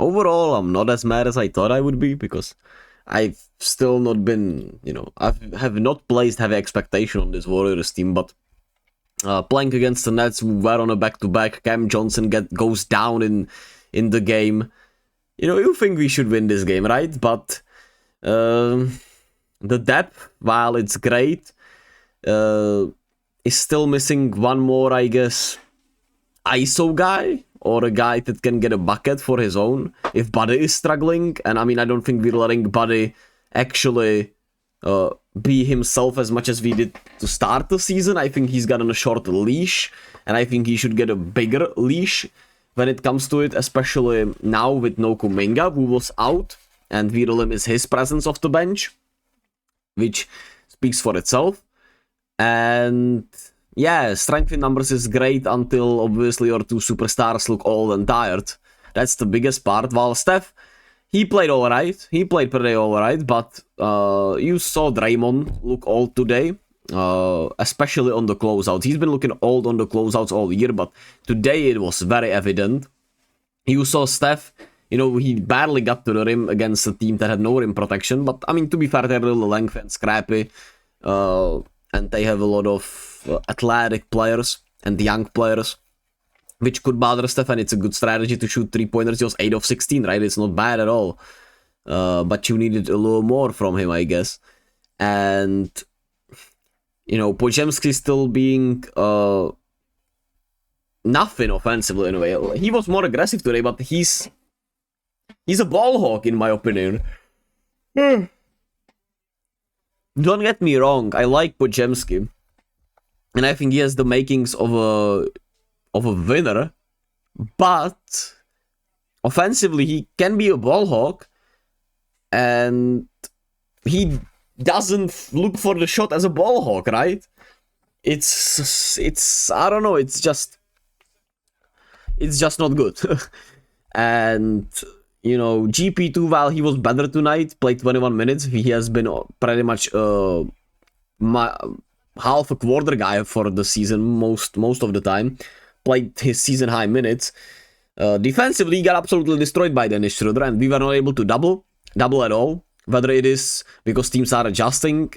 overall, I'm not as mad as I thought I would be, because I've still not been, I have not placed heavy expectation on this Warriors team, but playing against the Nets, who were on a back-to-back, Cam Johnson goes down in the game. You think we should win this game, right? But the depth, while it's great, is still missing one more, I guess, ISO guy, or a guy that can get a bucket for his own if Buddy is struggling. And I mean, I don't think we're letting Buddy actually be himself as much as we did to start the season. I think he's gotten a short leash, and I think he should get a bigger leash when it comes to it, especially now with no Kuminga, who was out, and we really miss his presence off the bench, which speaks for itself. And yeah, strength in numbers is great until obviously your two superstars look old and tired. That's the biggest part. While Steph, he played alright. He played pretty alright, but you saw Draymond look old today, especially on the closeouts. He's been looking old on the closeouts all year, but today it was very evident. You saw Steph, he barely got to the rim against a team that had no rim protection, but I mean, to be fair, they're a little lengthy and scrappy, and they have a lot of athletic players and young players, which could bother Steph, and it's a good strategy to shoot 3-pointers. He was 8 of 16, right? It's not bad at all. But you needed a little more from him, I guess. And, Podziemski still being nothing offensively in a way. He was more aggressive today, but he's a ball hawk, in my opinion. Don't get me wrong, I like Podziemski, and I think he has the makings of a winner, but offensively he can be a ball hawk, and he doesn't look for the shot as a ball hawk, right? It's I don't know, it's just not good. And GP2, while he was better tonight, played 21 minutes. He has been pretty much half a quarter guy for the season most of the time. Played his season high minutes. Defensively, he got absolutely destroyed by Dennis Schroeder, and we were not able to double at all. Whether it is because teams are adjusting,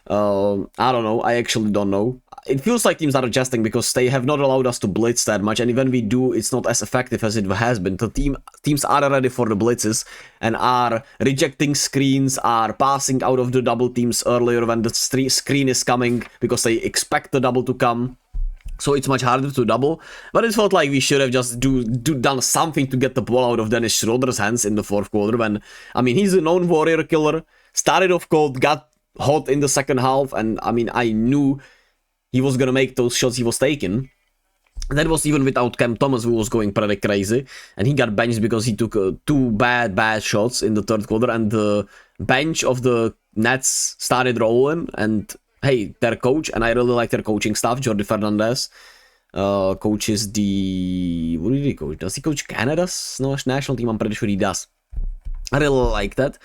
I don't know. I actually don't know. It feels like teams are adjusting because they have not allowed us to blitz that much, and when we do, it's not as effective as it has been. The teams are ready for the blitzes and are rejecting screens, are passing out of the double teams earlier when the screen is coming because they expect the double to come. So it's much harder to double, but it felt like we should have just done something to get the ball out of Dennis Schroeder's hands in the fourth quarter. When, I mean, he's a known warrior killer, started off cold, got hot in the second half, and I mean, I knew he was gonna make those shots he was taking. And that was even without Cam Thomas, who was going pretty crazy, and he got benched because he took two bad shots in the third quarter, and the bench of the Nets started rolling. And hey, their coach, and I really like their coaching staff, Jordi Fernandez, coaches what did he coach? Does he coach Canada's national team? I'm pretty sure he does. I really like that.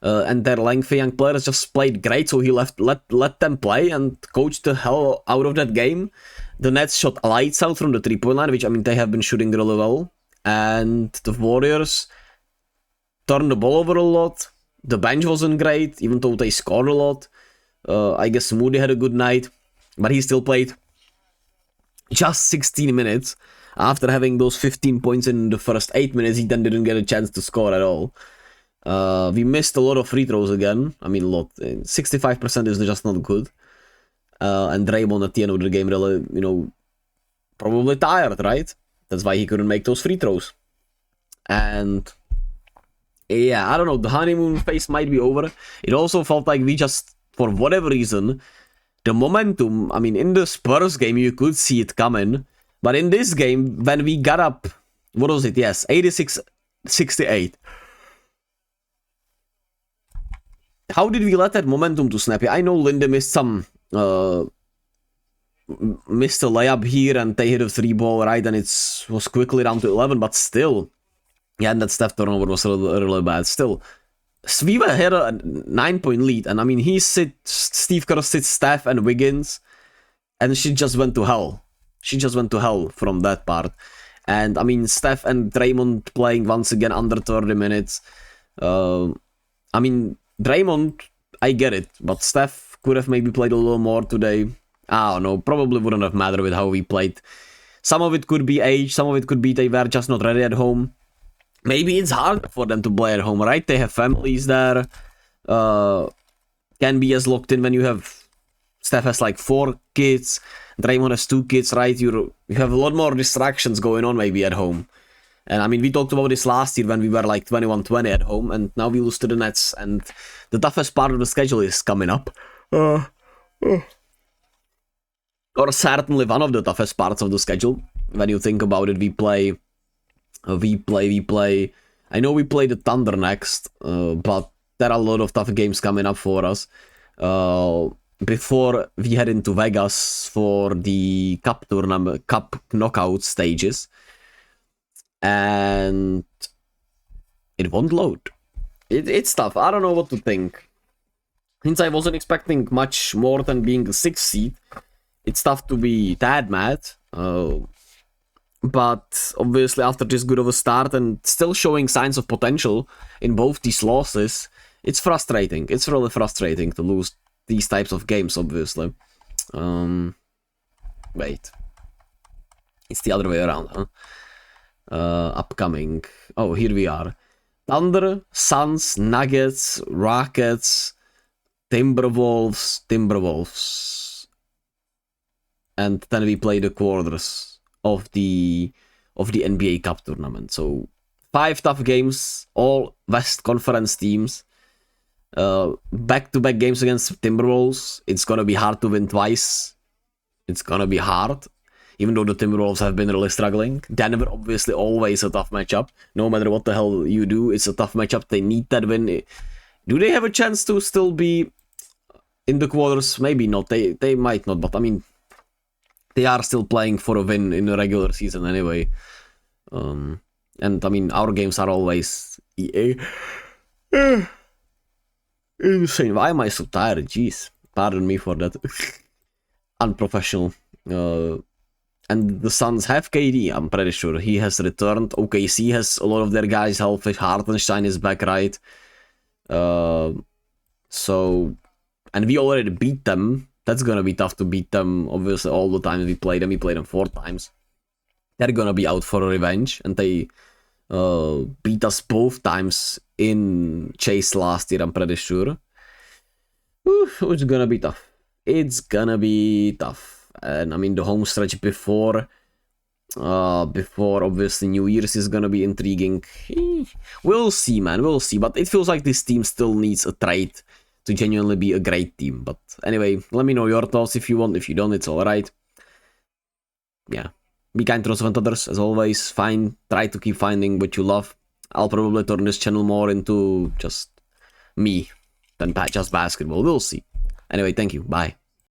And their lengthy young players just played great, so he let them play and coached the hell out of that game. The Nets shot lights out from the 3-point line, which, I mean, they have been shooting really well. And the Warriors turned the ball over a lot. The bench wasn't great, even though they scored a lot. I guess Moody had a good night, but he still played just 16 minutes. After having those 15 points in the first 8 minutes, he then didn't get a chance to score at all. We missed a lot of free throws again. I mean, a lot. 65% is just not good. And Draymond at the end of the game really, probably tired, right? That's why he couldn't make those free throws. And yeah, I don't know. The honeymoon phase might be over. It also felt like we just, for whatever reason, the momentum, I mean, in the Spurs game, you could see it coming. But in this game, when we got up, what was it? Yes, 86-68. How did we let that momentum to snap? I know Lindy missed missed a layup here, and they hit a 3-ball, right? And it was quickly down to 11, but still. Yeah, and that Steph turnover was really bad. Still, we had a 9-point lead, and I mean, Steve Kerr sits Steph and Wiggins, and she just went to hell. She just went to hell from that part. And I mean, Steph and Draymond playing once again under 30 minutes. I mean, Draymond, I get it, but Steph could have maybe played a little more today. I don't know, probably wouldn't have mattered with how he played. Some of it could be age, some of it could be they were just not ready at home. Maybe it's hard for them to play at home, right? They have families there. Can be as locked in when you have... Steph has like 4 kids, Draymond has 2 kids, right? You have a lot more distractions going on maybe at home. And I mean, we talked about this last year when we were like 21-20 at home, and now we lose to the Nets, and the toughest part of the schedule is coming up. Or certainly one of the toughest parts of the schedule. When you think about it, we play. I know we play the Thunder next, but there are a lot of tough games coming up for us. Before we head into Vegas for the Cup knockout stages. And it won't load. It's tough. I don't know what to think. Since I wasn't expecting much more than being the 6th seed, it's tough to be that mad. But obviously after this good of a start and still showing signs of potential in both these losses, it's frustrating. It's really frustrating to lose these types of games, obviously. Wait. It's the other way around, huh? Upcoming. Oh, here we are. Thunder, Suns, Nuggets, Rockets, Timberwolves. And then we play the quarters of the NBA Cup tournament. So 5 tough games, all West Conference teams. Back-to-back games against Timberwolves. It's gonna be hard to win twice. It's gonna be hard. Even though the Timberwolves have been really struggling. Denver, obviously, always a tough matchup. No matter what the hell you do, it's a tough matchup. They need that win. Do they have a chance to still be in the quarters? Maybe not. They might not, but I mean, they are still playing for a win in the regular season anyway. And I mean, our games are always EA. Insane. Why am I so tired? Jeez. Pardon me for that. Unprofessional. And the Suns have KD, I'm pretty sure. He has returned. OKC has a lot of their guys healthy. Hartenstein is back, right? So... And we already beat them. That's gonna be tough to beat them, obviously, all the times we played them. We played them 4 times. They're gonna be out for revenge. And they beat us both times in Chase last year, I'm pretty sure. It's gonna be tough. It's gonna be tough. And I mean, the home stretch before obviously New Year's is gonna be intriguing. We'll see, man, we'll see. But it feels like this team still needs a trade to genuinely be a great team. But anyway, let me know your thoughts if you want. If you don't, it's alright. Yeah. Be kind to others, as always. Try to keep finding what you love. I'll probably turn this channel more into just me than just basketball. We'll see. Anyway, thank you. Bye.